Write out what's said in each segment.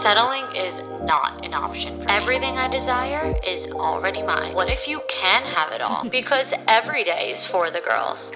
Settling is not an option for me. Everything I desire is already mine. What if you can have it all? Because every day is for the girls.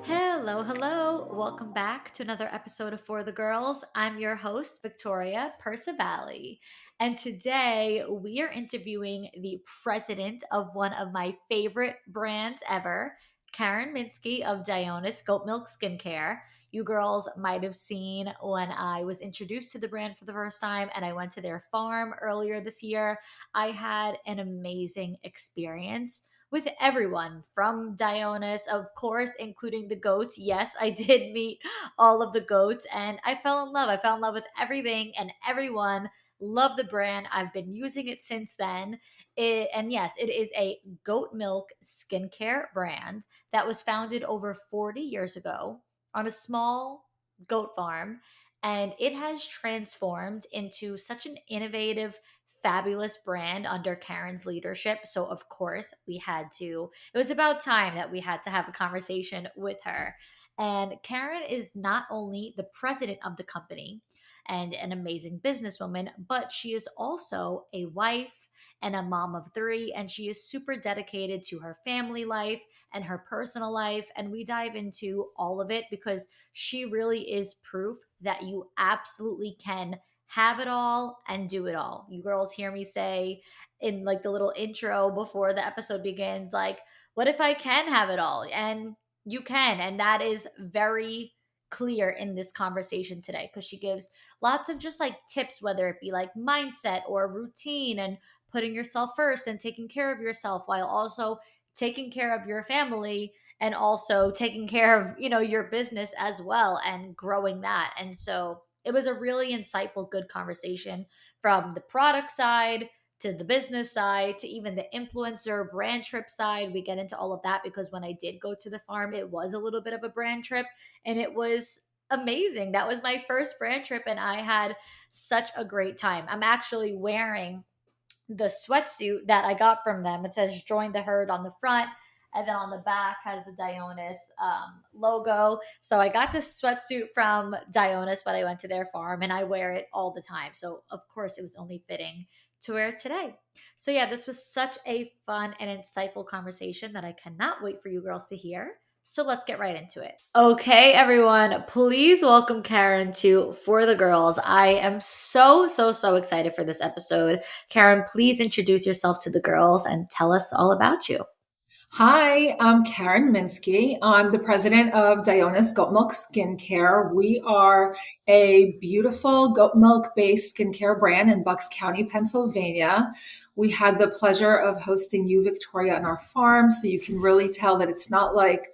Hello, hello. Welcome back to another episode of For the Girls. I'm your host, Victoria Percivali. And today we are interviewing the president of one of my favorite brands ever, Karen Minsky of Dionis Goat Milk Skincare. You girls might have seen when I was introduced to the brand for the first time and I went to their farm earlier this year. I had an amazing experience with everyone from Dionis, of course, including the goats. Yes, I did meet all of the goats and I fell in love. I fell in love with everything and everyone. Love the brand. I've been using it since then. And yes, it is a goat milk skincare brand that was founded over 40 years ago on a small goat farm. And it has transformed into such an innovative, fabulous brand under Karen's leadership. So, of course, it was about time that we had to have a conversation with her. And Karen is not only the president of the company and an amazing businesswoman, but she is also a wife and a mom of three. And she is super dedicated to her family life and her personal life. And we dive into all of it because she really is proof that you absolutely can have it all and do it all. You girls hear me say in like the little intro before the episode begins, like, what if I can have it all? And you can. And that is very clear in this conversation today because she gives lots of just like tips, whether it be like mindset or routine and putting yourself first and taking care of yourself while also taking care of your family and also taking care of, your business as well and growing that. And so it was a really insightful, good conversation from the product side to the business side to even the influencer brand trip side. We get into all of that because when I did go to the farm, it was a little bit of a brand trip and it was amazing. That was my first brand trip and I had such a great time. I'm actually wearing the sweatsuit that I got from them. It says join the herd on the front. And then on the back has the Dionis logo. So I got this sweatsuit from Dionis when I went to their farm and I wear it all the time. So of course it was only fitting to wear it today. So yeah, this was such a fun and insightful conversation that I cannot wait for you girls to hear. So let's get right into it. Okay, everyone, please welcome Karen to For the Girls. I am so, so, so excited for this episode. Karen, please introduce yourself to the girls and tell us all about you. Hi, I'm Karen Minsky. I'm the president of Dionis Goat Milk Skincare. We are a beautiful goat milk based skincare brand in Bucks County, Pennsylvania. We had the pleasure of hosting you, Victoria, on our farm, so you can really tell that it's not like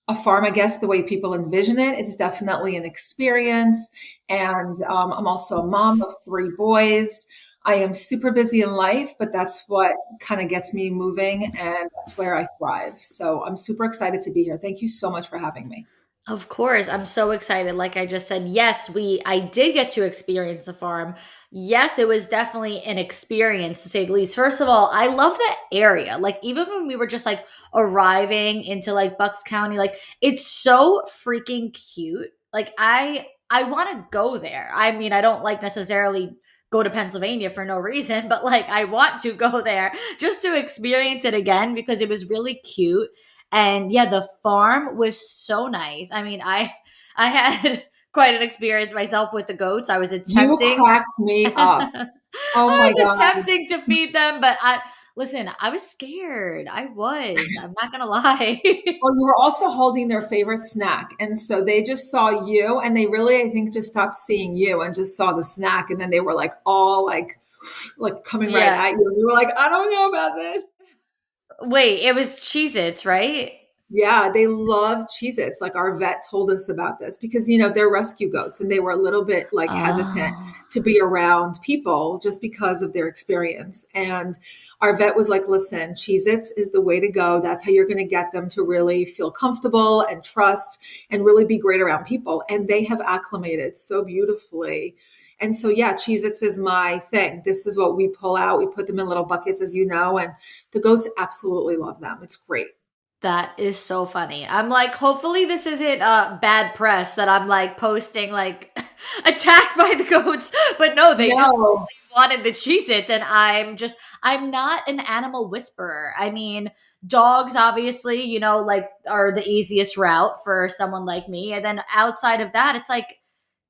a farm, I guess, the way people envision it. It's definitely an experience. And I'm also a mom of three boys. I am super busy in life, but that's what kind of gets me moving and that's where I thrive. So I'm super excited to be here. Thank you so much for having me. Of course, I'm so excited. Like I just said, yes, I did get to experience the farm. Yes, it was definitely an experience to say the least. First of all, I love the area. Like even when we were just like arriving into like Bucks County, like it's so freaking cute. Like I want to go there. I mean, I don't like necessarily go to Pennsylvania for no reason, but like I want to go there just to experience it again because it was really cute. And yeah, the farm was so nice. I mean, I had quite an experience myself with the goats. I was You attempting cracked me up. I Oh my was God. attempting to feed them, but I was scared. I was. I'm not gonna lie. Well, you were also holding their favorite snack. And so they just saw you and they really, I think, just stopped seeing you and just saw the snack. And then they were like all like coming right Yeah. at you. And you were like, I don't know about this. Wait, it was Cheez-Its, right? Yeah, they love Cheez-Its. Like our vet told us about this because, they're rescue goats and they were a little bit like hesitant Oh. to be around people just because of their experience. And our vet was like, listen, Cheez-Its is the way to go. That's how you're going to get them to really feel comfortable and trust and really be great around people. And they have acclimated so beautifully. And so, yeah, Cheez-Its is my thing. This is what we pull out. We put them in little buckets, as you know, and the goats absolutely love them. It's great. That is so funny. I'm like, hopefully this isn't bad press that I'm like posting like attacked by the goats. But no, they just No. wanted the Cheez-Its, and I'm not an animal whisperer. I mean, dogs obviously, like are the easiest route for someone like me. And then outside of that, it's like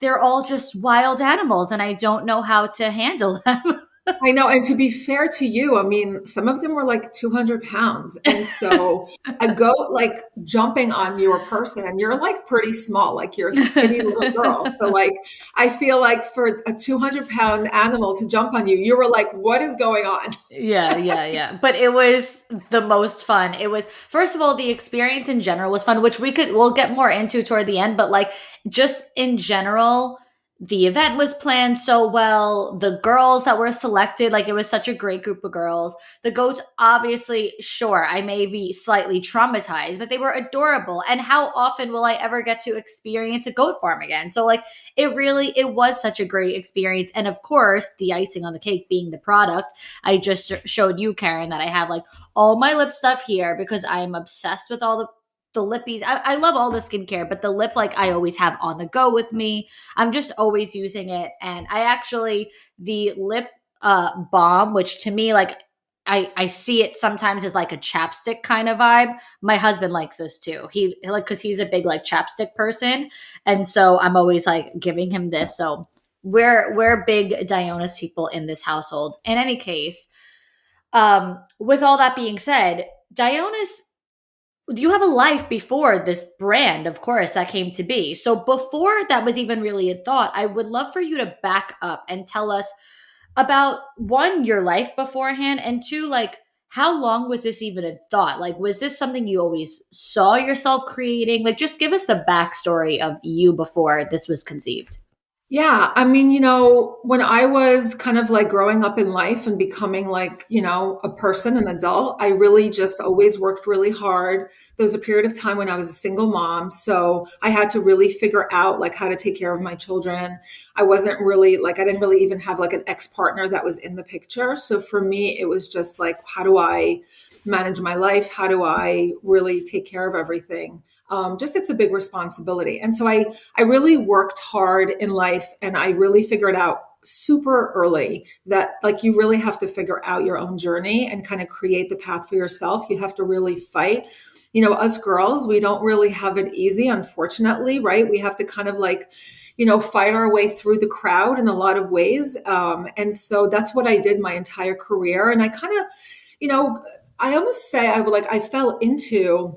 they're all just wild animals and I don't know how to handle them. I know. And to be fair to you, I mean, some of them were like 200 pounds. And so a goat like jumping on your person, and you're like pretty small, like you're a skinny little girl. So, like, I feel like for a 200-pound animal to jump on you, you were like, what is going on? Yeah. But it was the most fun. It was, first of all, the experience in general was fun, which we'll get more into toward the end, but like just in general, the event was planned so well. The girls that were selected, like it was such a great group of girls. The goats, obviously, sure, I may be slightly traumatized, but they were adorable. And how often will I ever get to experience a goat farm again? So like it was such a great experience. And of course, the icing on the cake being the product. I just showed you, Karen, that I have like all my lip stuff here because I am obsessed with all the lippies. I love all the skincare, but the lip, like I always have on the go with me. I'm just always using it. And I actually, the lip balm, which to me, like I see it sometimes as like a chapstick kind of vibe. My husband likes this too. He like, cause he's a big like chapstick person. And so I'm always like giving him this. So we're big Dionis people in this household. In any case, with all that being said, Dionis, you have a life before this brand, of course, that came to be. So before that was even really a thought, I would love for you to back up and tell us about one, your life beforehand, and two, like how long was this even a thought? Like, was this something you always saw yourself creating? Like, just give us the backstory of you before this was conceived. Yeah, I mean, when I was kind of like growing up in life and becoming like, a person, an adult, I really just always worked really hard. There was a period of time when I was a single mom, so I had to really figure out like how to take care of my children. I wasn't really like I didn't really even have like an ex-partner that was in the picture. So for me, it was just like, how do I manage my life? How do I really take care of everything? Just it's a big responsibility. And so I really worked hard in life, and I really figured out super early that like you really have to figure out your own journey and kind of create the path for yourself. You have to really fight. Us girls, we don't really have it easy, unfortunately, right? We have to kind of like, fight our way through the crowd in a lot of ways. And so that's what I did my entire career. And I kind of, you know, I almost say I fell into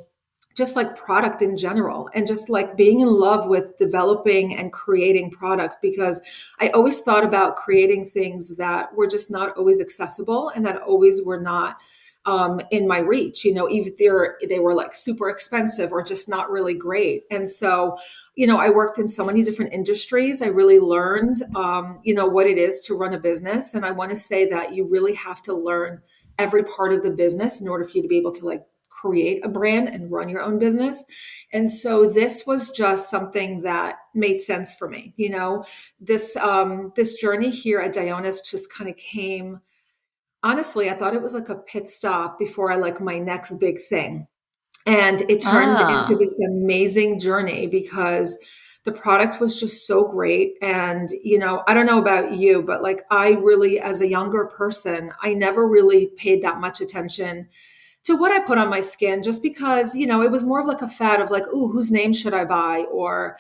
just like product in general and just like being in love with developing and creating product, because I always thought about creating things that were just not always accessible and that always were not in my reach, even they were like super expensive or just not really great. And so, I worked in so many different industries. I really learned, what it is to run a business. And I want to say that you really have to learn every part of the business in order for you to be able to like create a brand and run your own business. And so this was just something that made sense for me. This journey here at Dionis just kind of came. Honestly, I thought it was like a pit stop before I like my next big thing. And it turned into Ah. this amazing journey because the product was just so great. And, I don't know about you, but like I really, as a younger person, I never really paid that much attention to what I put on my skin, just because, it was more of like a fad of like, ooh, whose name should I buy? Or,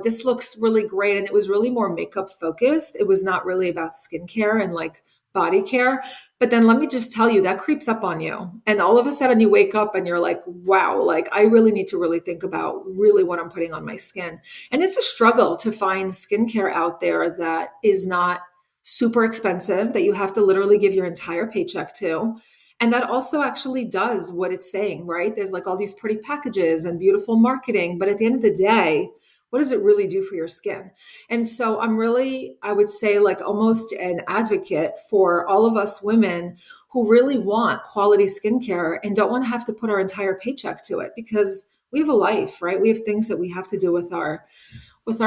this looks really great. And it was really more makeup focused. It was not really about skincare and like body care. But then let me just tell you, that creeps up on you. And all of a sudden you wake up and you're like, wow, like I really need to really think about really what I'm putting on my skin. And it's a struggle to find skincare out there that is not super expensive, that you have to literally give your entire paycheck to. And that also actually does what it's saying, right? There's like all these pretty packages and beautiful marketing, but at the end of the day, what does it really do for your skin? And so I'm really, I would say, like almost an advocate for all of us women who really want quality skincare and don't want to have to put our entire paycheck to it, because we have a life, right? We have things that we have to do with our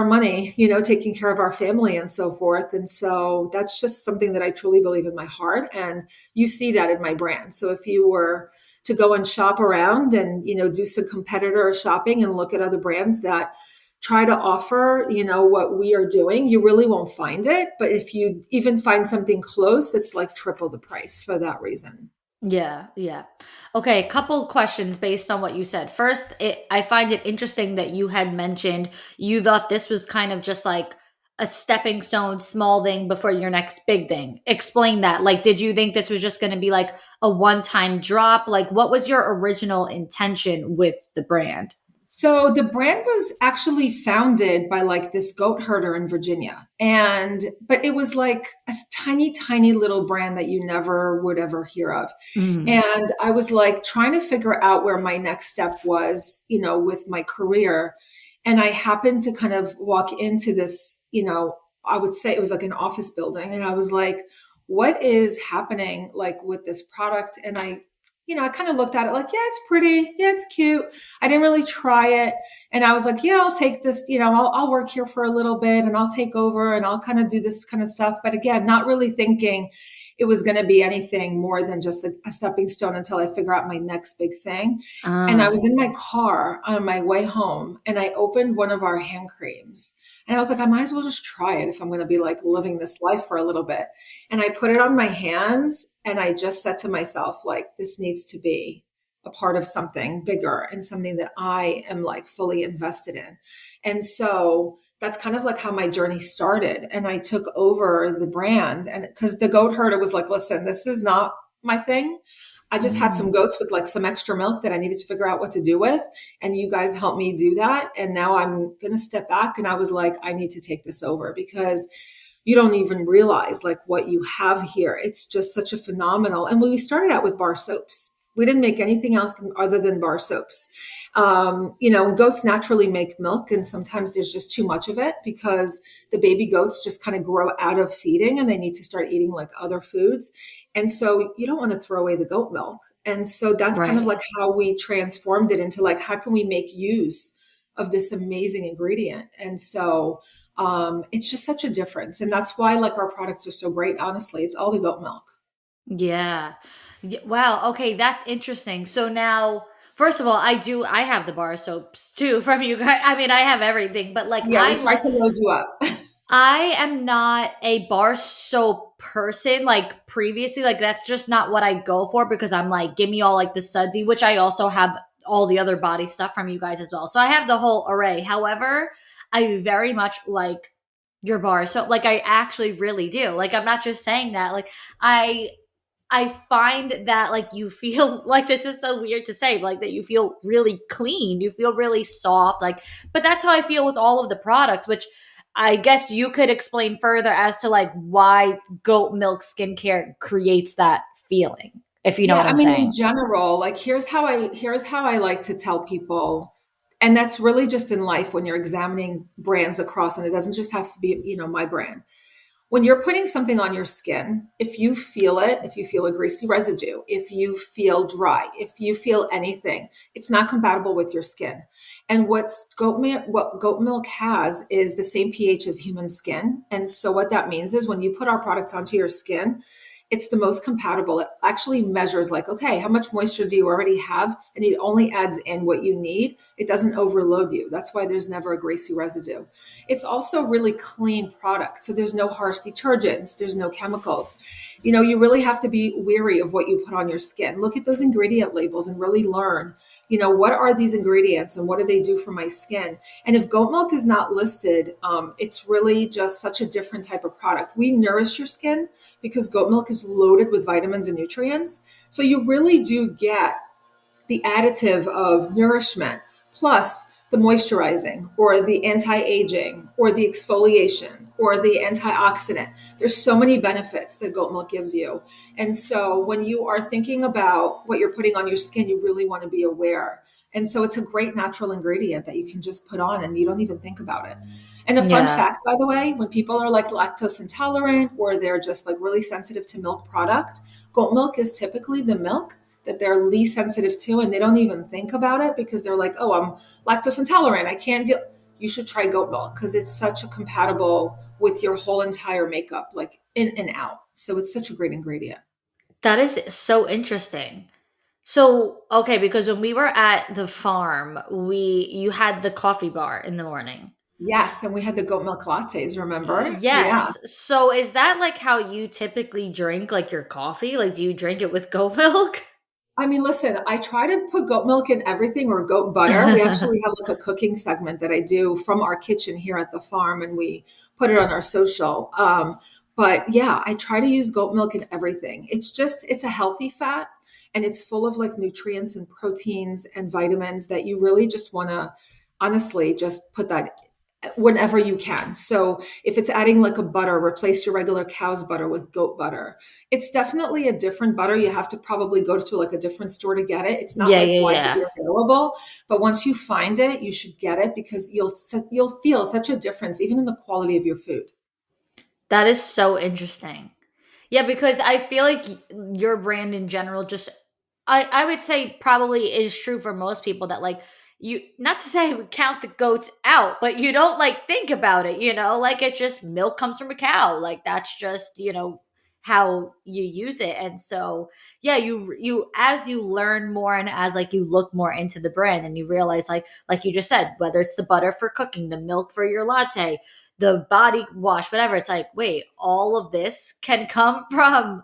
money, taking care of our family and so forth. And so that's just something that I truly believe in my heart. And you see that in my brand. So if you were to go and shop around and, do some competitor shopping and look at other brands that try to offer, what we are doing, you really won't find it. But if you even find something close, it's like triple the price for that reason. Yeah, yeah. Okay, a couple questions based on what you said. First, I find it interesting that you had mentioned you thought this was kind of just like a stepping stone, small thing before your next big thing. Explain that. Like, did you think this was just going to be like a one-time drop? Like, what was your original intention with the brand? So the brand was actually founded by like this goat herder in Virginia. But it was like a tiny, tiny little brand that you never would ever hear of. Mm. And I was like trying to figure out where my next step was, with my career. And I happened to kind of walk into this, I would say it was like an office building. And I was like, what is happening like with this product? And I kind of looked at it like, yeah, it's pretty. Yeah, it's cute. I didn't really try it. And I was like, yeah, I'll take this, I'll work here for a little bit and I'll take over and I'll kind of do this kind of stuff. But again, not really thinking it was going to be anything more than just a stepping stone until I figure out my next big thing. And I Ah. was in my car on my way home and I opened one of our hand creams. And I was like, I might as well just try it if I'm going to be like living this life for a little bit. And I put it on my hands and I just said to myself, like, this needs to be a part of something bigger and something that I am like fully invested in. And so that's kind of like how my journey started. And I took over the brand, and because the goat herder was like, listen, this is not my thing. I just had some Mm. goats with like some extra milk that I needed to figure out what to do with. And you guys helped me do that. And now I'm going to step back. And I was like, I need to take this over because you don't even realize like what you have here. It's just such a phenomenal. And when we started out with bar soaps, we didn't make anything else other than bar soaps. Goats naturally make milk, and sometimes there's just too much of it because the baby goats just kind of grow out of feeding and they need to start eating like other foods. And so you don't want to throw away the goat milk. And so that's kind of Right. like how we transformed it into like, how can we make use of this amazing ingredient? And so it's just such a difference. And that's why like our products are so great. Honestly, it's all the goat milk. Yeah. Wow. Okay, that's interesting. So now, first of all, I have the bar soaps too from you guys. I mean, I have everything, but like Yeah, we tried to load you up. I am not a bar soap person like previously. Like that's just not what I go for because I'm like, give me all like the sudsy, which I also have all the other body stuff from you guys as well. So I have the whole array. However, I very much like your bar soap. Like I actually really do. Like I'm not just saying that. Like I I find that like you feel like this is so weird to say, but, like that you feel really clean, you feel really soft, like but that's how I feel with all of the products, which I guess you could explain further as to like why goat milk skincare creates that feeling, if you know Yeah, what I I'm mean, in saying. general, like here's how I like to tell people, and that's really just in life when you're examining brands across, and it doesn't just have to be, my brand. When you're putting something on your skin, if you feel it, if you feel a greasy residue, if you feel dry, if you feel anything, it's not compatible with your skin. And what goat milk has is the same pH as human skin. And so what that means is when you put our product onto your skin, it's the most compatible. It actually measures like, okay, how much moisture do you already have? And it only adds in what you need. It doesn't overload you. That's why there's never a greasy residue. It's also really clean product. So there's no harsh detergents, there's no chemicals. You really have to be weary of what you put on your skin. Look at those ingredient labels and really learn, what are these ingredients and what do they do for my skin? And if goat milk is not listed, it's really just such a different type of product. We nourish your skin because goat milk is loaded with vitamins and nutrients. So you really do get the additive of nourishment plus the moisturizing or the anti-aging or the exfoliation or the antioxidant. There's so many benefits that goat milk gives you. And so when you are thinking about what you're putting on your skin, you really want to be aware. And so it's a great natural ingredient that you can just put on and you don't even think about it. And a fun Yeah. fact, by the way, when people are like lactose intolerant or they're just like really sensitive to milk product, goat milk is typically the milk that they're least sensitive to, and they don't even think about it because they're like, oh, I'm lactose intolerant. I can't deal. You should try goat milk because it's such a compatible with your whole entire makeup, like in and out. So it's such a great ingredient. That is so interesting. So, okay, because when we were at the farm, you had the coffee bar in the morning. Yes, and we had the goat milk lattes, remember? Yeah. Yes. So is that like how you typically drink like your coffee? Like do you drink it with goat milk? I mean, listen, I try to put goat milk in everything or goat butter. We actually have like a cooking segment that I do from our kitchen here at the farm, and we put it on our social. But yeah, I try to use goat milk in everything. It's a healthy fat, and it's full of like nutrients and proteins and vitamins that you really just want to honestly just put that whenever you can. So if it's adding like a butter, replace your regular cow's butter with goat butter. It's definitely a different butter. You have to probably go to like a different store to get it. It's not Yeah, like yeah, widely yeah. available, but once you find it, you should get it because you'll feel such a difference even in the quality of your food. That is so interesting. Yeah, because I feel like your brand in general just I would say probably is true for most people that like you not to say we count the goats out, but you don't like think about it, like it's just milk comes from a cow. Like that's just, how you use it. And so, yeah, you as you learn more and as like you look more into the brand and you realize like you just said, whether it's the butter for cooking, the milk for your latte, the body wash, whatever, it's like, wait, all of this can come from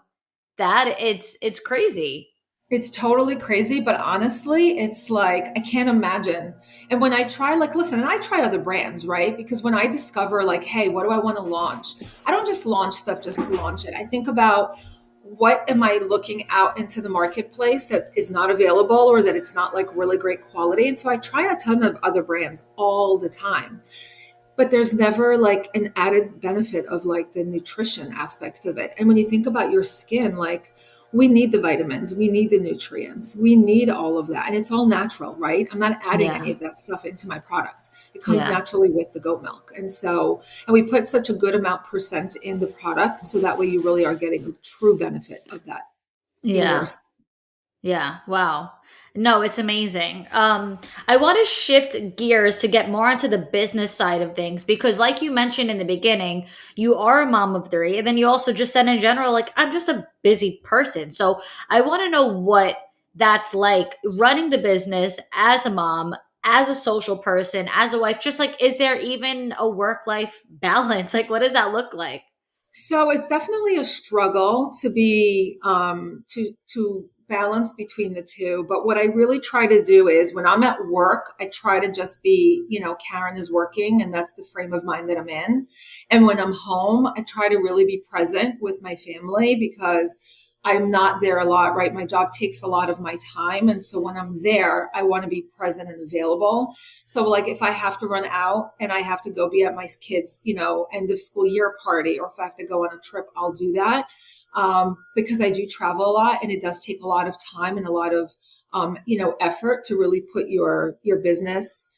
that. It's crazy. It's totally crazy, but honestly, it's like I can't imagine. And when I try, like, listen, and I try other brands, right? Because when I discover, like, hey, what do I want to launch? I don't just launch stuff just to launch it. I think about what am I looking out into the marketplace that is not available or that it's not like really great quality. And so I try a ton of other brands all the time, but there's never like an added benefit of like the nutrition aspect of it. And when you think about your skin, like we need the vitamins, we need the nutrients, we need all of that. And it's all natural, right? I'm not adding any Yeah. of that stuff into my product. It comes Yeah. naturally with the goat milk. And we put such a good amount percent in the product. So that way you really are getting a true benefit of that in your Yeah. Yeah. Wow. No, it's amazing. I want to shift gears to get more onto the business side of things because, like you mentioned in the beginning, you are a mom of three. And then you also just said in general, like, I'm just a busy person. So I want to know what that's like running the business as a mom, as a social person, as a wife. Just like, is there even a work life balance? Like, what does that look like? So it's definitely a struggle to be to balance between the two. But what I really try to do is when I'm at work, I try to just be, Karen is working and that's the frame of mind that I'm in. And when I'm home, I try to really be present with my family because I'm not there a lot, right? My job takes a lot of my time. And so when I'm there, I want to be present and available. So like if I have to run out and I have to go be at my kids, end of school year party, or if I have to go on a trip, I'll do that. Because I do travel a lot and it does take a lot of time and a lot of, effort to really put your business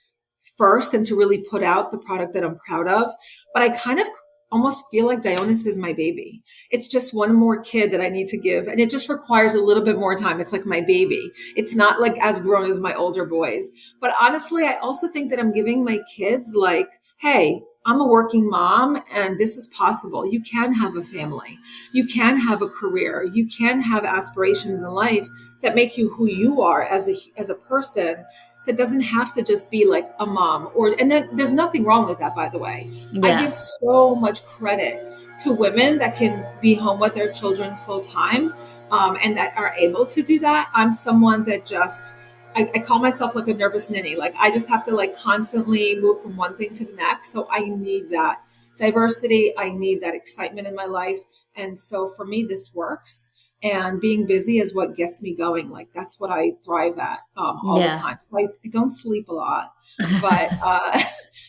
first and to really put out the product that I'm proud of. But I kind of almost feel like Dionis is my baby. It's just one more kid that I need to give. And it just requires a little bit more time. It's like my baby. It's not like as grown as my older boys. But honestly, I also think that I'm giving my kids like, hey, I'm a working mom and this is possible. You can have a family. You can have a career. You can have aspirations in life that make you who you are as a person that doesn't have to just be like a mom and then there's nothing wrong with that, by the way. I give Yeah. so much credit to women that can be home with their children full time, and that are able to do that. I'm someone that just I call myself like a nervous ninny. Like I just have to like constantly move from one thing to the next. So I need that diversity. I need that excitement in my life. And so for me, this works. And being busy is what gets me going. Like that's what I thrive at all the Yeah. time. So I don't sleep a lot, but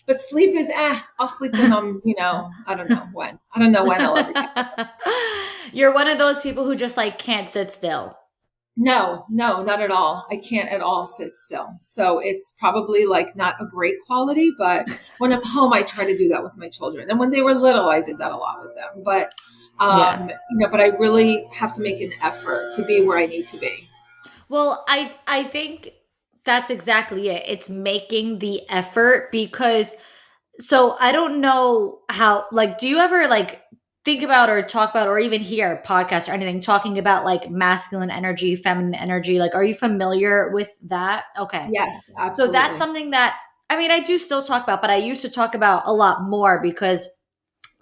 but sleep is I'll sleep when I'm I don't know when. I don't know when I'll ever get there. You're one of those people who just like can't sit still. No, no, not at all. I can't at all sit still. So it's probably like not a great quality, but when I'm home, I try to do that with my children. And when they were little, I did that a lot with them. But Yeah. but I really have to make an effort to be where I need to be. Well, I think that's exactly it. It's making the effort because so I don't know how like do you ever like think about or talk about or even hear podcasts or anything talking about like masculine energy, feminine energy. Like, are you familiar with that? Okay. Yes, So that's absolutely. something that, I mean, I do still talk about, but I used to talk about a lot more because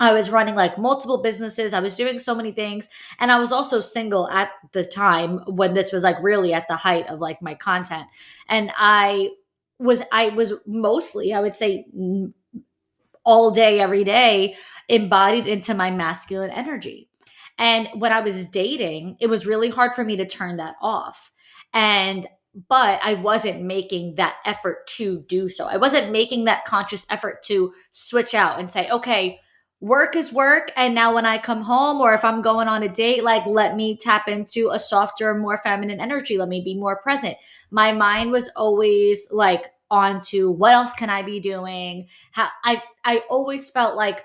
I was running like multiple businesses. I was doing so many things. And I was also single at the time when this was like really at the height of like my content. And I was mostly, I would say, all day, every day, embodied into my masculine energy. And when I was dating, it was really hard for me to turn that off. And but I wasn't making that effort to do so. I wasn't making that conscious effort to switch out and say, okay, work is work. And now when I come home or if I'm going on a date, like let me tap into a softer, more feminine energy. Let me be more present. My mind was always like onto what else can I be doing? How I always felt like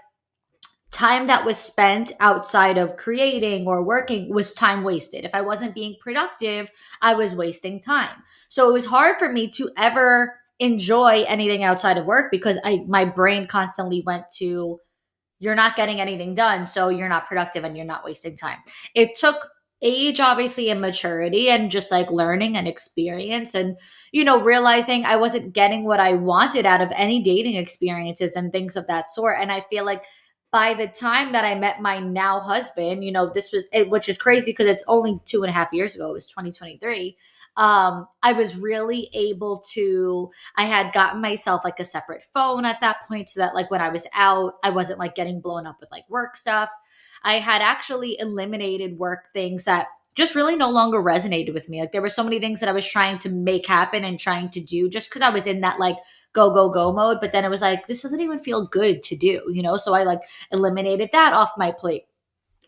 time that was spent outside of creating or working was time wasted. If I wasn't being productive, I was wasting time. So it was hard for me to ever enjoy anything outside of work because my brain constantly went to you're not getting anything done, so you're not productive and you're not wasting time. It took age, obviously, and maturity and just like learning and experience and, realizing I wasn't getting what I wanted out of any dating experiences and things of that sort. And I feel like by the time that I met my now husband, this was it, which is crazy because it's only 2.5 years ago. It was 2023. I was really able to I had gotten myself like a separate phone at that point so that like when I was out, I wasn't like getting blown up with like work stuff. I had actually eliminated work things that just really no longer resonated with me. Like there were so many things that I was trying to make happen and trying to do just because I was in that like go, go, go mode. But then it was like, this doesn't even feel good to do? So I like eliminated that off my plate.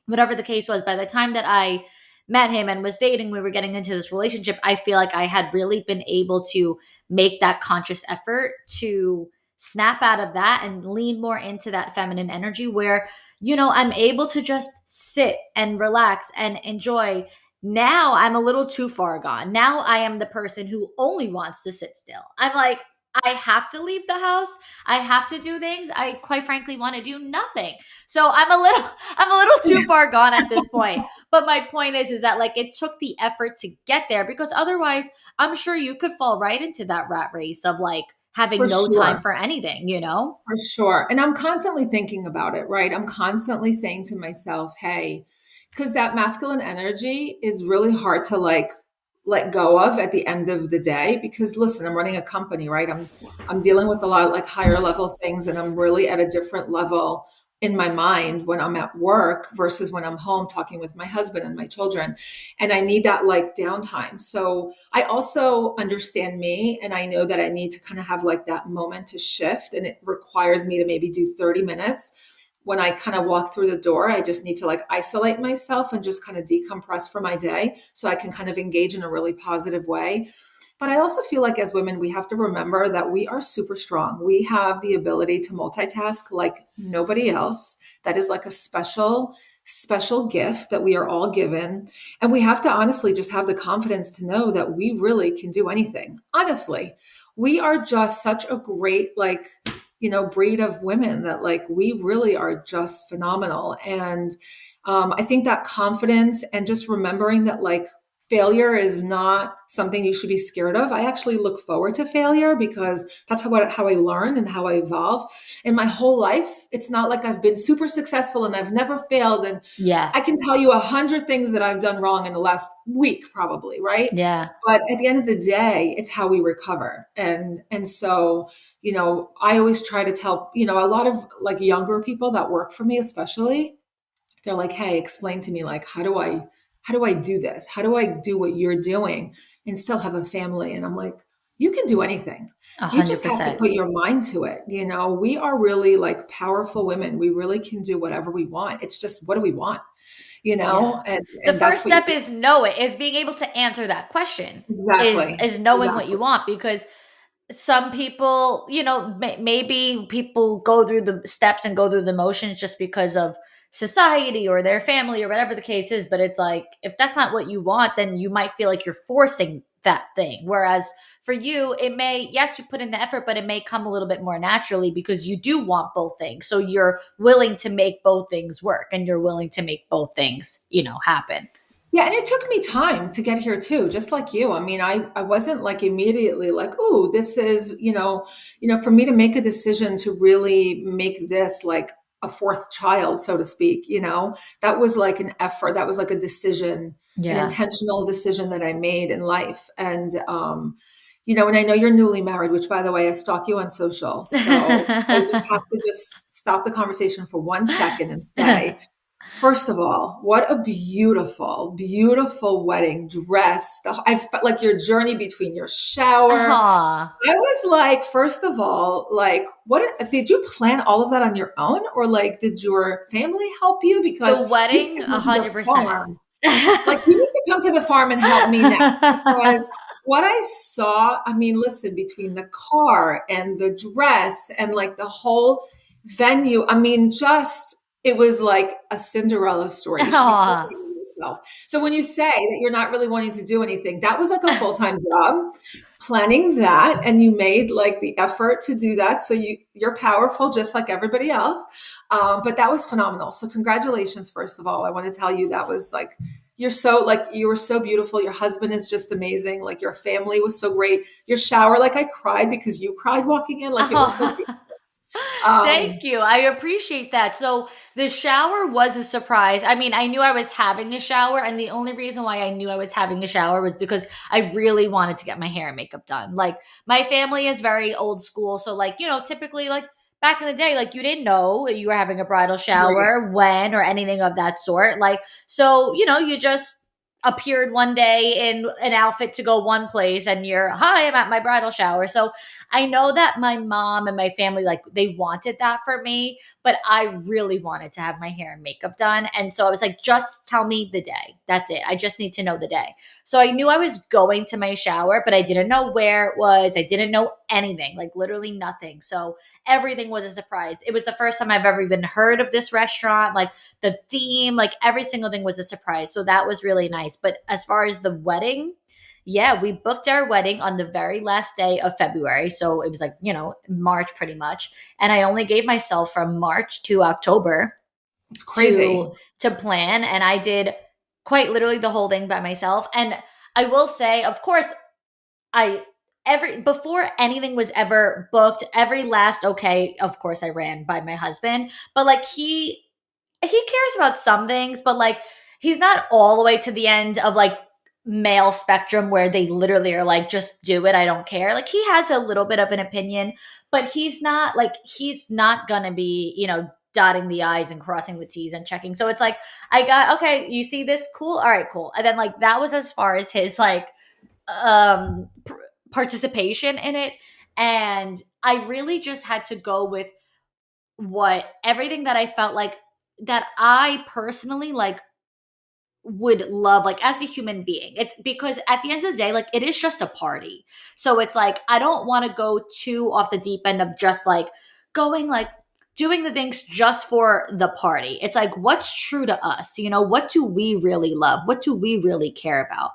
Whatever the case was, by the time that I met him and was dating, we were getting into this relationship, I feel like I had really been able to make that conscious effort to snap out of that and lean more into that feminine energy where, I'm able to just sit and relax and enjoy. Now I'm a little too far gone. Now I am the person who only wants to sit still. I'm like, I have to leave the house. I have to do things. I quite frankly want to do nothing. So I'm a little too far gone at this point. But my point is that like it took the effort to get there because otherwise I'm sure you could fall right into that rat race of like For having no time sure. for anything. For sure. And I'm constantly thinking about it, right? I'm constantly saying to myself, hey, because that masculine energy is really hard to like let go of at the end of the day. Because listen, I'm running a company, right? I'm dealing with a lot of like higher level things and I'm really at a different level in my mind when I'm at work versus when I'm home talking with my husband and my children. And I need that like downtime. So I also understand me and I know that I need to kind of have like that moment to shift. And it requires me to maybe do 30 minutes. When I kind of walk through the door, I just need to like isolate myself and just kind of decompress for my day so I can kind of engage in a really positive way. But I also feel like as women, we have to remember that we are super strong. We have the ability to multitask like nobody else. That is like a special gift that we are all given. And we have to honestly just have the confidence to know that we really can do anything. Honestly, we are just such a great, like, breed of women that like we really are just phenomenal. And I think that confidence and just remembering that like failure is not something you should be scared of. I actually look forward to failure because that's how I learn and how I evolve. In my whole life, it's not like I've been super successful and I've never failed. And Yeah. I can tell you 100 things that I've done wrong in the last week, probably, right? Yeah. But at the end of the day, it's how we recover. And so, I always try to tell, a lot of like younger people that work for me, especially, they're like, hey, explain to me, like, how do I do this? How do I do what you're doing and still have a family? And I'm like, you can do anything. A You hundred just have to percent. put your mind to it. We are really like powerful women. We really can do whatever we want. It's just, what do we want? Yeah. And The and that's first what you step is know it, is being able to answer that question, is exactly. is knowing what you Exactly. want because some people, maybe people go through the steps and go through the motions just because of society or their family or whatever the case is. But it's like, if that's not what you want, then you might feel like you're forcing that thing. Whereas for you, it may, yes, you put in the effort, but it may come a little bit more naturally because you do want both things. So you're willing to make both things work and you're willing to make both things, happen. Yeah, and it took me time to get here too, just like you. I mean, I wasn't like immediately like, oh, this is, for me to make a decision to really make this like a fourth child, so to speak, that was like an effort. That was like a decision, an Yeah. intentional decision that I made in life. And I know you're newly married, which by the way, I stalk you on social. So I just have to just stop the conversation for 1 second and say, first of all, what a beautiful, beautiful wedding dress. I felt like your journey between your shower. Aw. I was like, first of all, like, did you plan all of that on your own? Or like, did your family help you? Because The you need wedding, to come to the 100%. farm. Like, you need to come to the farm and help me next because what I saw, I mean, listen, between the car and the dress and like the whole venue, I mean, it was like a Cinderella story. You should be so Aw. proud of yourself. So when you say that you're not really wanting to do anything, that was like a full-time job, planning that, and you made like the effort to do that. So you're powerful, just like everybody else. But that was phenomenal. So congratulations, first of all. I want to tell you that was like you were so beautiful. Your husband is just amazing. Like your family was so great. Your shower, like I cried because you cried walking in. Like it was so beautiful. Thank you. I appreciate that. So the shower was a surprise. I mean, I knew I was having a shower, and the only reason why I knew I was having a shower was because I really wanted to get my hair and makeup done. Like my family is very old school. So like, typically like back in the day, like you didn't know you were having a bridal Right. shower when or anything of that sort. Like, so, you just appeared one day in an outfit to go one place and hi, I'm at my bridal shower. So I know that my mom and my family, like they wanted that for me, but I really wanted to have my hair and makeup done. And so I was like, just tell me the day. That's it. I just need to know the day. So I knew I was going to my shower, but I didn't know where it was. I didn't know anything, like literally nothing. So everything was a surprise. It was the first time I've ever even heard of this restaurant. Like the theme, like every single thing was a surprise. So that was really nice. But as far as the wedding, yeah, we booked our wedding on the very last day of February. So it was like, March pretty much. And I only gave myself from March to October It's crazy. to plan. And I did quite literally the whole thing by myself. And I will say, of course, I before anything was ever booked, every last okay, of course I ran by my husband. But like he cares about some things, but like he's not all the way to the end of like male spectrum where they literally are like, just do it, I don't care. Like he has a little bit of an opinion, but he's not gonna be, dotting the I's and crossing the T's and checking. So it's like, okay, you see this? Cool. All right, cool. And then like that was as far as his like participation in it. And I really just had to go with everything that I felt like that I personally like would love, like as a human being. It's because at the end of the day, like it is just a party. So it's like I don't want to go too off the deep end of just like going like doing the things just for the party. It's like what's true to us, what do we really love? What do we really care about?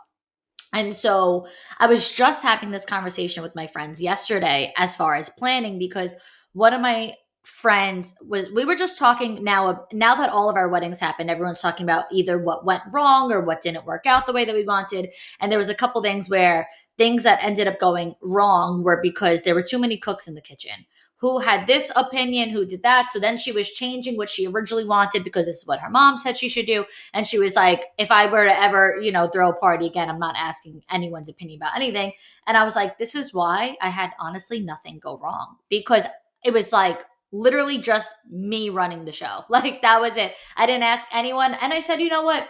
And so I was just having this conversation with my friends yesterday as far as planning, because one of my friends we were just talking now that all of our weddings happened, everyone's talking about either what went wrong or what didn't work out the way that we wanted. And there was a couple things where things that ended up going wrong were because there were too many cooks in the kitchen who had this opinion, who did that. So then she was changing what she originally wanted because this is what her mom said she should do. And she was like, if I were to ever, throw a party again, I'm not asking anyone's opinion about anything. And I was like, this is why I had honestly nothing go wrong, because it was like literally just me running the show. Like that was it. I didn't ask anyone. And I said, you know what?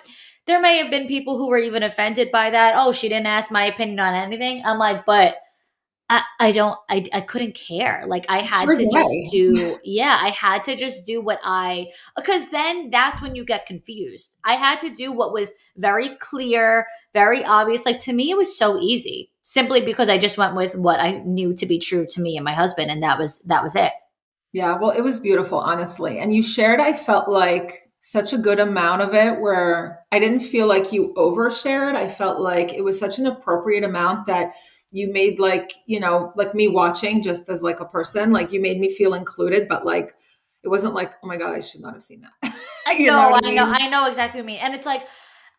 There may have been people who were even offended by that. Oh, she didn't ask my opinion on anything. I'm like, but I couldn't care. Like I It's had your to just day. I had to just do because then that's when you get confused. I had to do what was very clear, very obvious. Like to me, it was so easy simply because I just went with what I knew to be true to me and my husband. And that was it. Yeah, well, it was beautiful, honestly. And you shared, I felt like such a good amount of it where I didn't feel like you overshared. I felt like it was such an appropriate amount that you made like, like me watching just as like a person, like you made me feel included, but like it wasn't like, oh my God, I should not have seen that. I You know know, what I I know, mean? I know exactly what you mean. And it's like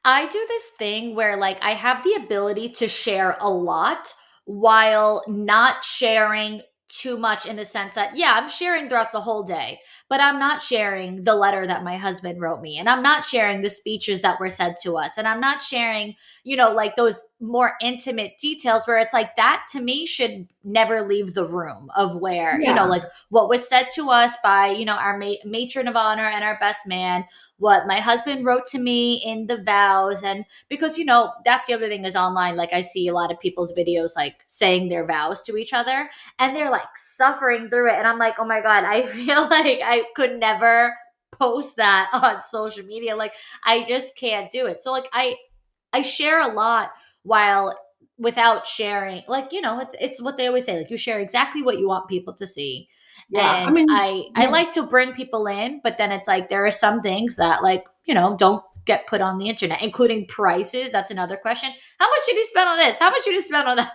I do this thing where like I have the ability to share a lot while not sharing too much in the sense that yeah, I'm sharing throughout the whole day, but I'm not sharing the letter that my husband wrote me and I'm not sharing the speeches that were said to us and I'm not sharing, like those more intimate details where it's like that to me should never leave the room of where, Yeah. like what was said to us by, our matron of honor and our best man, what my husband wrote to me in the vows. And because, that's the other thing is online. Like I see a lot of people's videos, like saying their vows to each other and they're like suffering through it. And I'm like, oh my God, I feel like I could never post that on social media. Like I just can't do it. So like I share a lot while without sharing, like, it's what they always say, like you share exactly what you want people to see. Yeah. I And mean, I yeah. like to bring people in, but then it's like there are some things that like, don't get put on the internet, including prices. That's another question. How much did you spend on this? How much did you spend on that?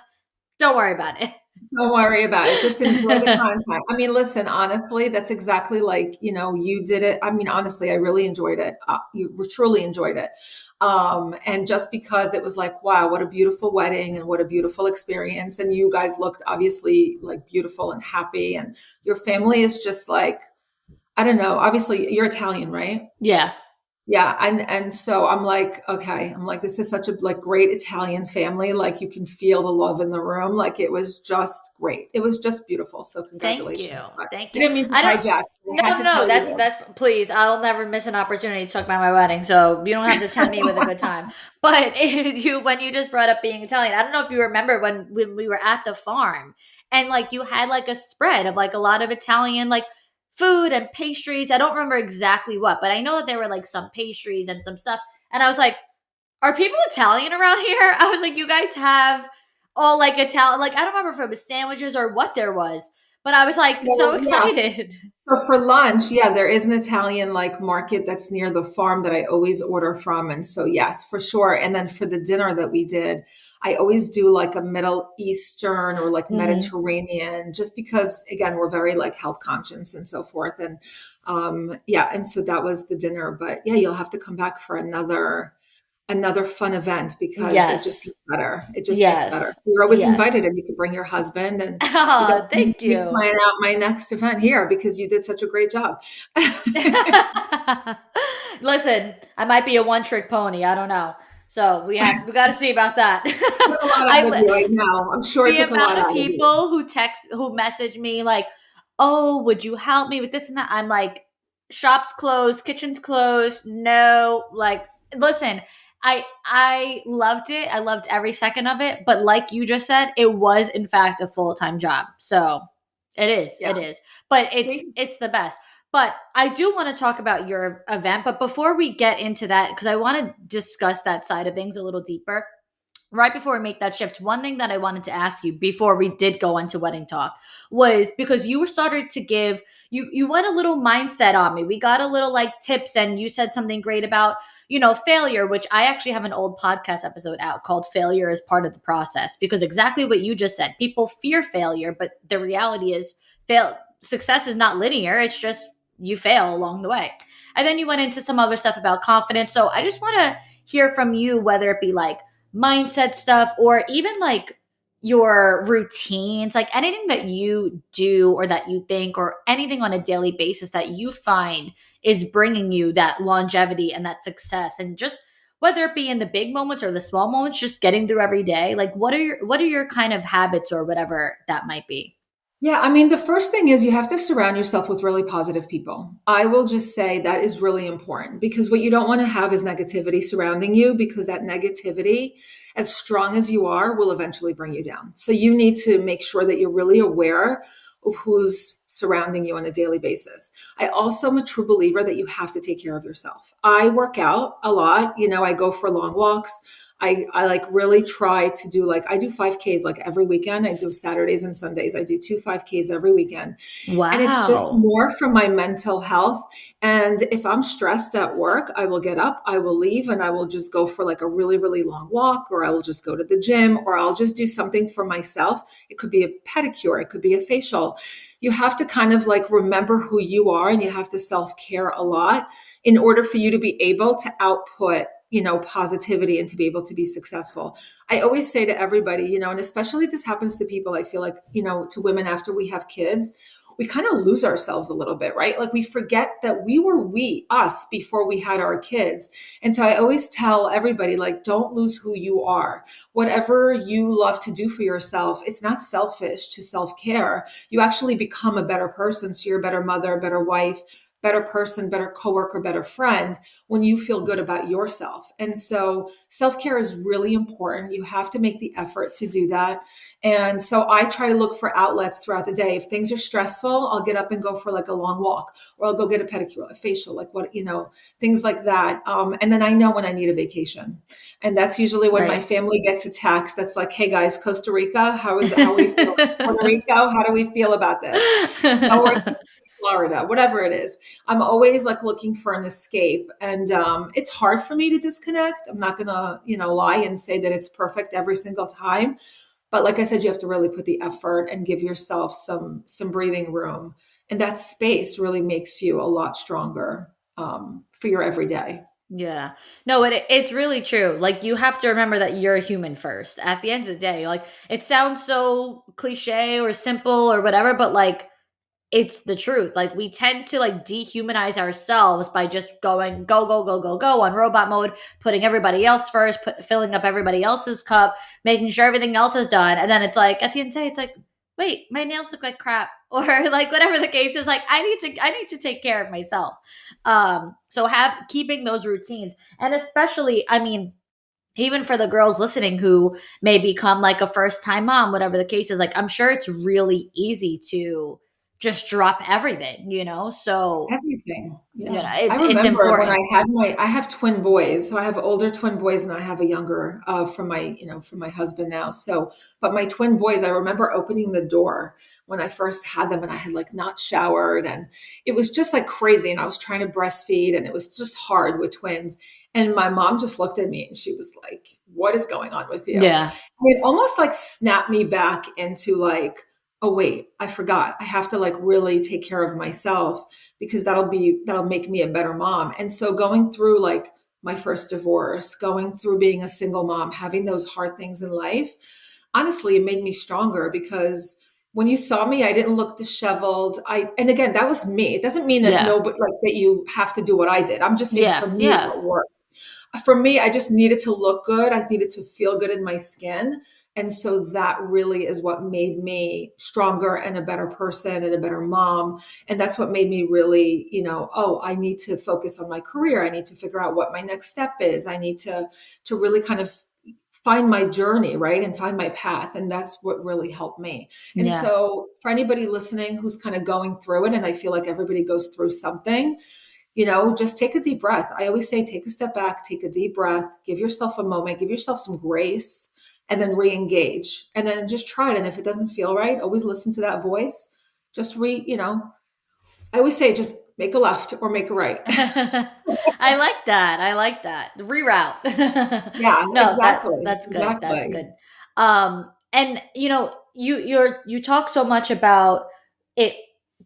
Don't worry about it. Don't worry about it. Just enjoy the content. I mean, listen, honestly, that's exactly like, you did it. I mean, honestly, I really enjoyed it. You truly enjoyed it. And just because it was like, wow, what a beautiful wedding and what a beautiful experience. And you guys looked obviously like beautiful and happy. And your family is just like, I don't know, obviously you're Italian, right? Yeah. Yeah, and so I'm like, okay, I'm like, this is such a like great Italian family. Like you can feel the love in the room. Like it was just great. It was just beautiful. So Thank you. congratulations. But Thank I you. didn't mean to I don't hijack. No, I had no, to no. tell That's you. that's please. I'll never miss an opportunity to talk about my wedding, so you don't have to tempt me with a good time. But when you just brought up being Italian, I don't know if you remember when we were at the farm and like you had like a spread of like a lot of Italian like food and pastries. I don't remember exactly what, but I know that there were like some pastries and some stuff. And I was like, "Are people Italian around here?" I was like, "You guys have all like Italian." Like I don't remember if it was sandwiches or what there was, but I was like so So yeah, excited. so for lunch, yeah, there is an Italian like market that's near the farm that I always order from. And so yes, for sure. And then for the dinner that we did, I always do like a Middle Eastern or like Mhm. Mediterranean, just because again, we're very like health conscious and so forth. And yeah, and so that was the dinner. But yeah, you'll have to come back for another fun event because it just Yes. gets better. It just gets better. Yes. So you're always Yes. invited and you could bring your husband and you got Oh, to thank me you. plan out my next event here because you did such a great job. Listen, I might be a one trick pony. I don't know. So we got to see about that. Took a lot out of I you, I know. I'm sure it The took a lot amount of out of you. people who message me like, "Oh, would you help me with this and that?" I'm like, "Shop's closed, kitchen's closed. No, like listen, I loved it. I loved every second of it, but like you just said, it was in fact a full-time job. So, it is. Yeah. It is. But See? it's the best. But I do want to talk about your event, but before we get into that cuz I want to discuss that side of things a little deeper right before we make that shift, one thing that I wanted to ask you before we did go into wedding talk was because you were started to give you went a little mindset on me. We got a little like tips and you said something great about, failure, which I actually have an old podcast episode out called Failure is Part of the Process because exactly what you just said. People fear failure, but the reality is success is not linear. It's just you fail along the way. And then you went into some other stuff about confidence. So I just want to hear from you whether it be like mindset stuff or even like your routines, like anything that you do or that you think or anything on a daily basis that you find is bringing you that longevity and that success and just whether it be in the big moments or the small moments just getting through every day, like what are your kind of habits or whatever that might be. Yeah, I mean, the first thing is you have to surround yourself with really positive people. I will just say that is really important because what you don't want to have is negativity surrounding you because that negativity, as strong as you are, will eventually bring you down. So you need to make sure that you're really aware of who's surrounding you on a daily basis. I also am a true believer that you have to take care of yourself. I work out a lot, I go for long walks. I like really try to do like, I do 5Ks like every weekend. I do Saturdays and Sundays. I do two 5Ks every weekend. And it's just Wow. more for my mental health. And if I'm stressed at work, I will get up, I will leave, and I will just go for like a really, really long walk, or I will just go to the gym, or I'll just do something for myself. It could be a pedicure, it could be a facial. You have to kind of like remember who you are, and you have to self care a lot in order for you to be able to output, positivity, and to be able to be successful. I always say to everybody, and especially this happens to people, I feel like, to women after we have kids, we kind of lose ourselves a little bit, right? Like we forget that we were us before we had our kids. And so I always tell everybody, like, don't lose who you are. Whatever you love to do for yourself, it's not selfish to self-care. You actually become a better person. So you're a better mother, a better wife, better person, better coworker, better friend when you feel good about yourself. And so self-care is really important. You have to make the effort to do that. And so I try to look for outlets throughout the day. If things are stressful, I'll get up and go for like a long walk, or I'll go get a pedicure, a facial, like things like that. And then I know when I need a vacation. And that's usually when my Right. family gets a text that's like, hey guys, Costa Rica, how is it? How are we feeling? Puerto Rico, how do we feel about this? Or Florida, whatever it is. I'm always like looking for an escape. And it's hard for me to disconnect. I'm not going to, lie and say that it's perfect every single time. But like I said, you have to really put the effort and give yourself some breathing room. And that space really makes you a lot stronger for your everyday. Yeah. No, it's really true. Like you have to remember that you're a human first. At the end of the day, like it sounds so cliche or simple or whatever, but like it's the truth. Like we tend to like dehumanize ourselves by just going go go go go go on robot mode, putting everybody else first, filling up everybody else's cup, making sure everything else is done, and then it's like at the end of the day, it's like, wait, my nails look like crap, or like whatever the case is. Like I need to take care of myself. So have keeping those routines, and especially, I mean, even for the girls listening who may become like a first time mom, whatever the case is, like I'm sure it's really easy to just drop everything, So, Everything. Yeah. I it's remember when important. I have twin boys. So I have older twin boys and I have a younger from my husband now. So, but my twin boys, I remember opening the door when I first had them, and I had like not showered, and it was just like crazy. And I was trying to breastfeed, and it was just hard with twins. And my mom just looked at me and she was like, what is going on with you? Yeah. And it almost like snapped me back into like, oh wait, I forgot. I have to like really take care of myself, because that'll make me a better mom. And so going through like my first divorce, going through being a single mom, having those hard things in life, honestly, it made me stronger, because when you saw me, I didn't look disheveled. And again, that was me. It doesn't mean that Yeah. nobody, like, that you have to do what I did. I'm just saying for Yeah. me Yeah. what worked. For me, I just needed to look good. I needed to feel good in my skin. And so that really is what made me stronger and a better person and a better mom. And that's what made me really, oh, I need to focus on my career. I need to figure out what my next step is. I need to really kind of find my journey, right? And find my path. And that's what really helped me. And Yeah. so for anybody listening who's kind of going through it, and I feel like everybody goes through something, just take a deep breath. I always say, take a step back, take a deep breath, give yourself a moment, give yourself some grace, and then re-engage. And then just try it. And if it doesn't feel right, always listen to that voice. Just I always say, just make a left or make a right. I like that. I like that. Reroute. Yeah, No, exactly. that's good. That's Exactly. good. And you talk so much about it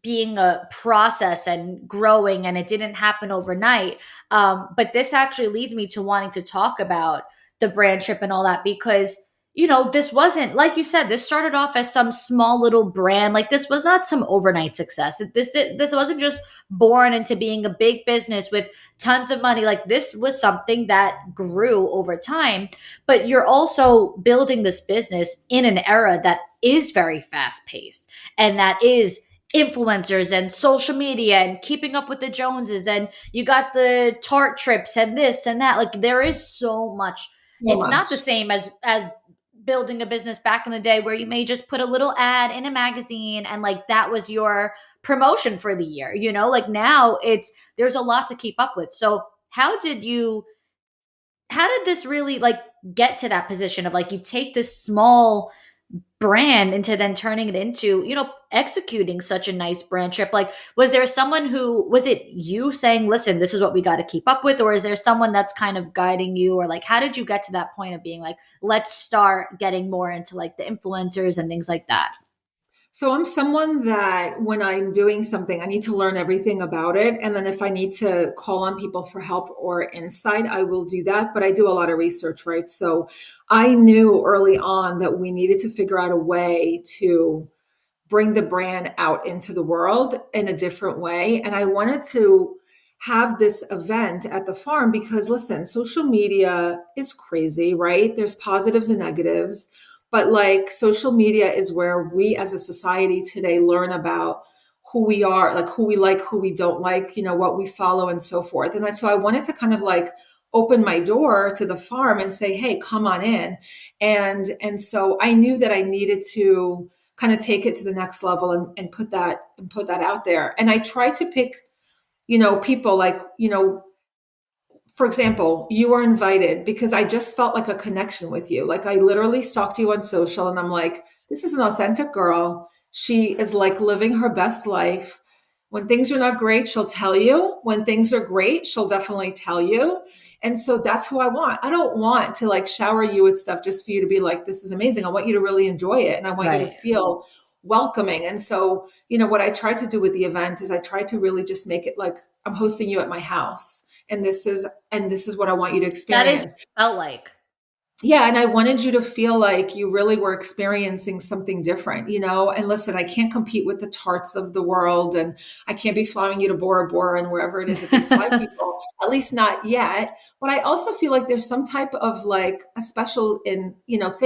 being a process and growing, and it didn't happen overnight. But this actually leads me to wanting to talk about the brand trip and all that, because this wasn't, like you said, this started off as some small little brand. Like this was not some overnight success. This wasn't just born into being a big business with tons of money. Like this was something that grew over time. But you're also building this business in an era that is very fast paced, and that is influencers and social media and keeping up with the Joneses, and you got the Tarte trips and this and that. Like there is so much. So It's not the much. same as building a business back in the day, where you may just put a little ad in a magazine and like that was your promotion for the year. Like now there's a lot to keep up with. So how did you how did this really like get to that position of like you take this small brand into then turning it into, executing such a nice brand trip? Like, was there someone who, was it you saying, listen, this is what we got to keep up with? Or is there someone that's kind of guiding you? Or like, how did you get to that point of being like, let's start getting more into like the influencers and things like that? So I'm someone that when I'm doing something, I need to learn everything about it. And then if I need to call on people for help or insight, I will do that. But I do a lot of research, right? So I knew early on that we needed to figure out a way to bring the brand out into the world in a different way. And I wanted to have this event at the farm because, listen, social media is crazy, right? There's positives and negatives. But like social media is where we as a society today learn about who we are, like who we like, who we don't like, what we follow and so forth. And so I wanted to kind of like open my door to the farm and say, hey, come on in. And so I knew that I needed to kind of take it to the next level and put that out there. And I try to pick, people like, for example, you were invited because I just felt like a connection with you. Like I literally stalked you on social and I'm like, this is an authentic girl. She is like living her best life. When things are not great, she'll tell you. When things are great, she'll definitely tell you. And so that's who I want. I don't want to like shower you with stuff just for you to be like, this is amazing. I want you to really enjoy it. And I want you to Right. feel welcoming. And so, what I tried to do with the event is I tried to really just make it like I'm hosting you at my house. And this is what I want you to That is experience. felt like. Yeah, and I wanted you to feel like you really were experiencing something different, And listen, I can't compete with the Tarts of the world, and I can't be flying you to Bora Bora and wherever it is that they fly people, at least not yet. But I also feel like there's some type of like a special thing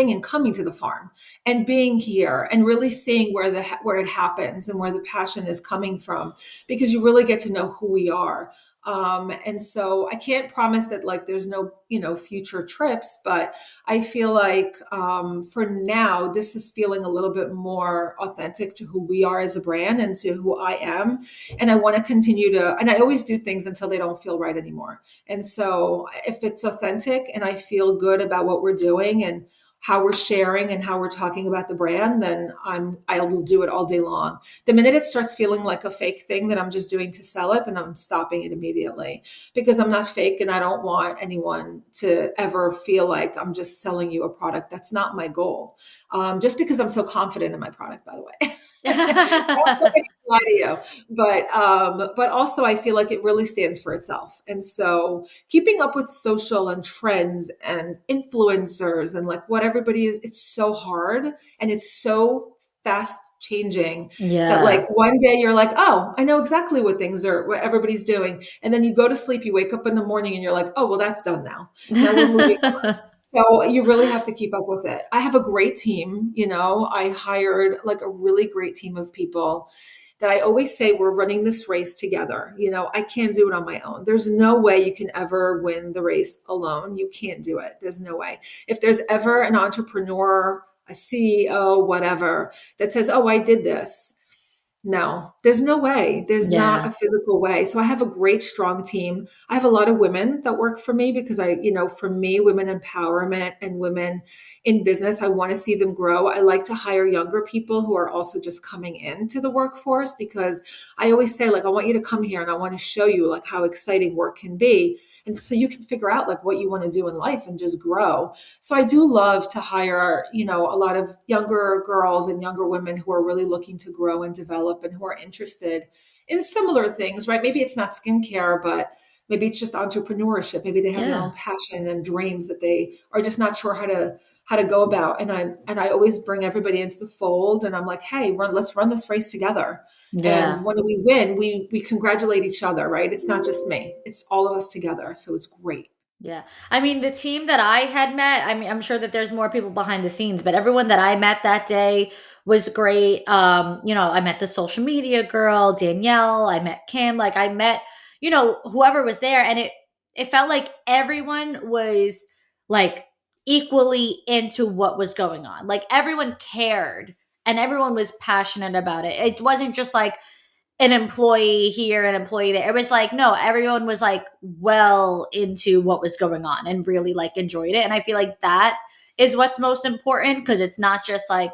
in coming to the farm and being here and really seeing where it happens and where the passion is coming from, because you really get to know who we are. And so I can't promise that like there's no, future trips, but I feel like for now, this is feeling a little bit more authentic to who we are as a brand and to who I am. And I want to continue and I always do things until they don't feel right anymore. And so if it's authentic and I feel good about what we're doing and how we're sharing and how we're talking about the brand, then I will do it all day long. The minute it starts feeling like a fake thing that I'm just doing to sell it, then I'm stopping it immediately, because I'm not fake and I don't want anyone to ever feel like I'm just selling you a product. That's not my goal. Just because I'm so confident in my product, by the way. Not to lie to you, but also I feel like it really stands for itself. And so keeping up with social and trends and influencers and like what everybody is, it's so hard and it's so fast changing that Yeah. like one day you're like, oh, I know exactly what everybody's doing. And then you go to sleep, you wake up in the morning and you're like, oh, well, that's done now. Now we're moving on. So you really have to keep up with it. I have a great team. I hired like a really great team of people that I always say we're running this race together. I can't do it on my own. There's no way you can ever win the race alone. You can't do it. There's no way. If there's ever an entrepreneur, a CEO, whatever, that says, oh, I did this. No, there's no way. There's not Yeah. a physical way. So I have a great, strong team. I have a lot of women that work for me because for me, women empowerment and women in business, I want to see them grow. I like to hire younger people who are also just coming into the workforce, because I always say, like, I want you to come here and I want to show you like how exciting work can be. And so you can figure out like what you want to do in life and just grow. So I do love to hire, a lot of younger girls and younger women who are really looking to grow and develop and who are interested in similar things, right? Maybe it's not skincare, but maybe it's just entrepreneurship. Maybe they have their Yeah. own passion and dreams that they are just not sure how to go about. And I always bring everybody into the fold, and I'm like, hey, let's run this race together. Yeah. And when we win, we congratulate each other, right? It's not just me; it's all of us together. So it's great. Yeah. I mean, the team that I had met, I mean, I'm sure that there's more people behind the scenes, but everyone that I met that day was great. I met the social media girl, Danielle, I met Kim, like I met, whoever was there, and it felt like everyone was like equally into what was going on. Like everyone cared and everyone was passionate about it. It wasn't just like an employee here, an employee there. It was like, no, everyone was like well into what was going on and really like enjoyed it. And I feel like that is what's most important, because it's not just like,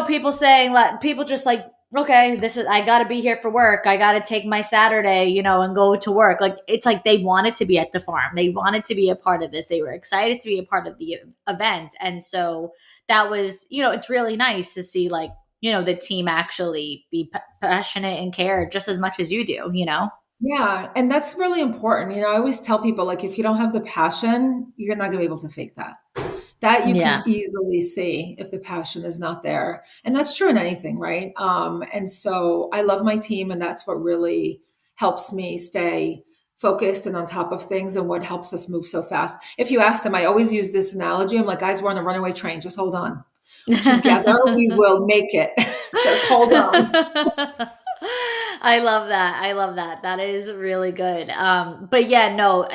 people saying, like, people just like, okay, I got to be here for work. I got to take my Saturday, and go to work. Like, it's like they wanted to be at the farm. They wanted to be a part of this. They were excited to be a part of the event. And so that was, it's really nice to see, like, the team actually be passionate and care just as much as you do. Yeah, and that's really important. I always tell people, like, if you don't have the passion, you're not going to be able to fake that. That you can Yeah. easily see if the passion is not there. And that's true in anything, right? And so I love my team, and that's what really helps me stay focused and on top of things, and what helps us move so fast. If you ask them, I always use this analogy. I'm like, guys, we're on a runaway train. Just hold on. Together, we will make it. Just hold on. I love that. I love that. That is really good. But yeah, no,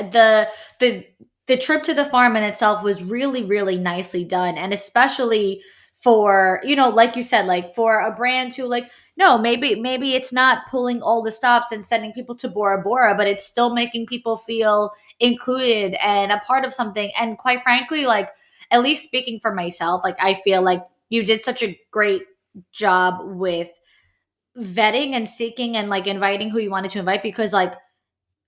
the trip to the farm in itself was really, really nicely done. And especially for, like you said, like for a brand who, like, no, maybe it's not pulling all the stops and sending people to Bora Bora, but it's still making people feel included and a part of something. And quite frankly, like, at least speaking for myself, like, I feel like you did such a great job with vetting and seeking and like inviting who you wanted to invite, because like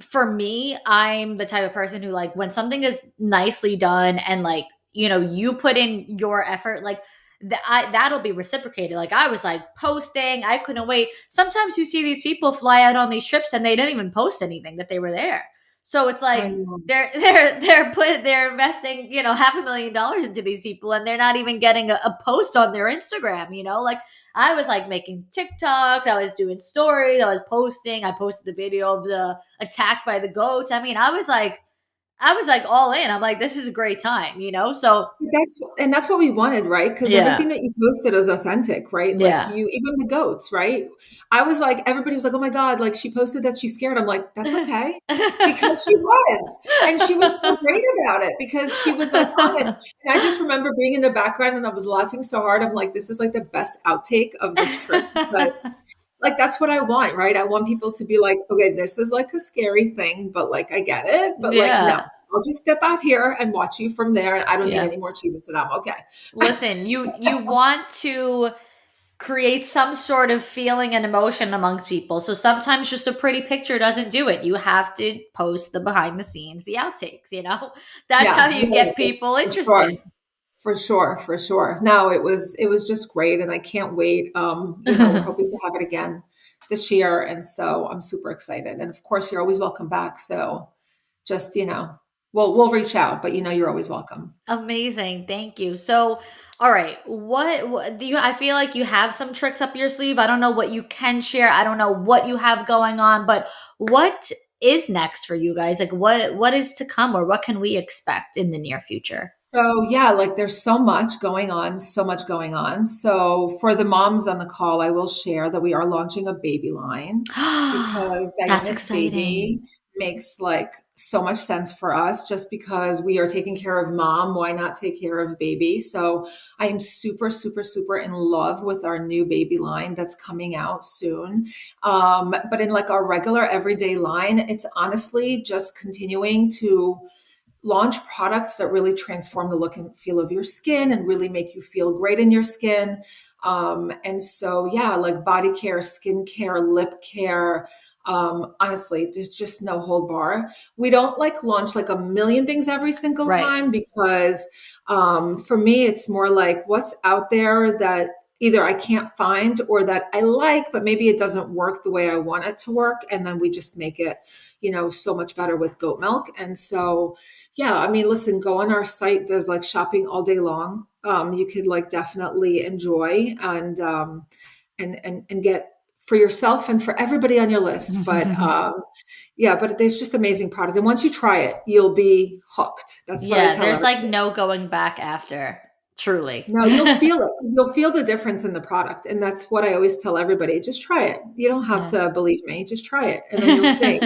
for me, I'm the type of person who, like, when something is nicely done and like, you put in your effort, like, that'll be reciprocated. Like, I was like posting, I couldn't wait. Sometimes you see these people fly out on these trips and they didn't even post anything that they were there. So it's I like know. they're investing, $500,000 into these people, and they're not even getting a post on their Instagram. Like, I was like making TikToks, I was doing stories, I was posting. I posted the video of the attack by the goats. I mean, I was like all in. I'm like, this is a great time. So That's what we wanted, right? Because yeah, everything that you posted is authentic, right? Like, yeah. you, even the goats, right? I was like, everybody was like, "Oh my God!" Like, she posted that she's scared. I'm like, "That's okay," because she was, and she was so great about it because she was like honest. And I just remember being in the background and I was laughing so hard. I'm like, "This is like the best outtake of this trip," because like that's what I want, right? I want people to be like, okay, this is like a scary thing, but like I get it. But like, no, Yeah, I'll just step out here and watch you from there. I don't need yeah. any more Cheez-Its and I'm okay. Listen, you want to create some sort of feeling and emotion amongst people. So sometimes just a pretty picture doesn't do it. You have to post the behind the scenes, the outtakes. That's how Yeah, you no, get people for sure. interested. For sure, for sure. No, it was just great and I can't wait. We're hoping to have it again this year. And so I'm super excited. And of course you're always welcome back. So just, we'll reach out, but you're always welcome. Amazing. Thank you. So, all right, what do you I feel like you have some tricks up your sleeve. I don't know what you can share. I don't know what you have going on, but what is next for you guys? Like, what is to come, or what can we expect in the near future? So yeah, like there's so much going on, so much going on. So for the moms on the call, I will share that we are launching a baby line because That's Dionis baby exciting. makes like so much sense for us just because we are taking care of mom. Why not take care of baby? So I am super, super, super in love with our new baby line that's coming out soon. But in like our regular everyday line, it's honestly just continuing to launch products that really transform the look and feel of your skin and really make you feel great in your skin. And so, yeah, like body care, skin care, lip care. Honestly, there's just no hold bar. We don't like launch like a million things every single Right. time because for me, it's more like what's out there that either I can't find or that I like, but maybe it doesn't work the way I want it to work. And then we just make it, so much better with goat milk. And so, yeah, I mean, listen, go on our site. There's like shopping all day long. You could like definitely enjoy and get for yourself and for everybody on your list. But yeah, but there's just amazing product. And once you try it, you'll be hooked. That's what I Yeah, tell there's like everybody. no going back after. Truly. No, you'll feel it because you'll feel the difference in the product. And that's what I always tell everybody. Just try it. You don't have Yeah. to believe me. Just try it and then you'll see.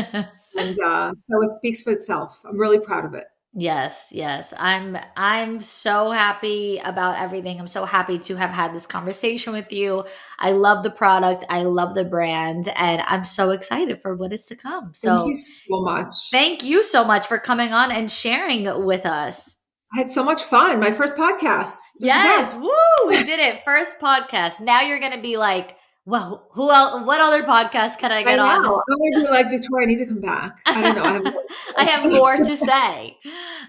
And so it speaks for itself. I'm really proud of it. Yes, yes. I'm so happy about everything. I'm so happy to have had this conversation with you. I love the product, I love the brand, and I'm so excited for what is to come. Thank you So, so much. thank you so much for coming on and sharing with us. I had so much fun. My first podcast. It was the Yes, best. woo, we did it. First podcast. Now you're going to be like, well, who else, what other podcast can I I get know. on? I'm going to be like, Victoria, I need to come back. I don't know. I have I have more to say.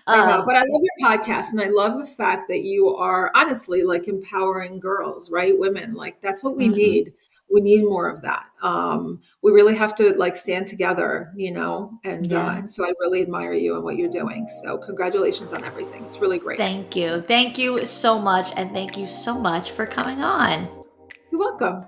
I know, Um, but I love your podcast and I love the fact that you are honestly like empowering girls, right? Women, like that's what we mhm. need. We need more of that. We really have to like stand together, Yeah. and so I really admire you and what you're doing. So congratulations on everything. It's really great. Thank you. Thank you so much. And thank you so much for coming on. You're welcome.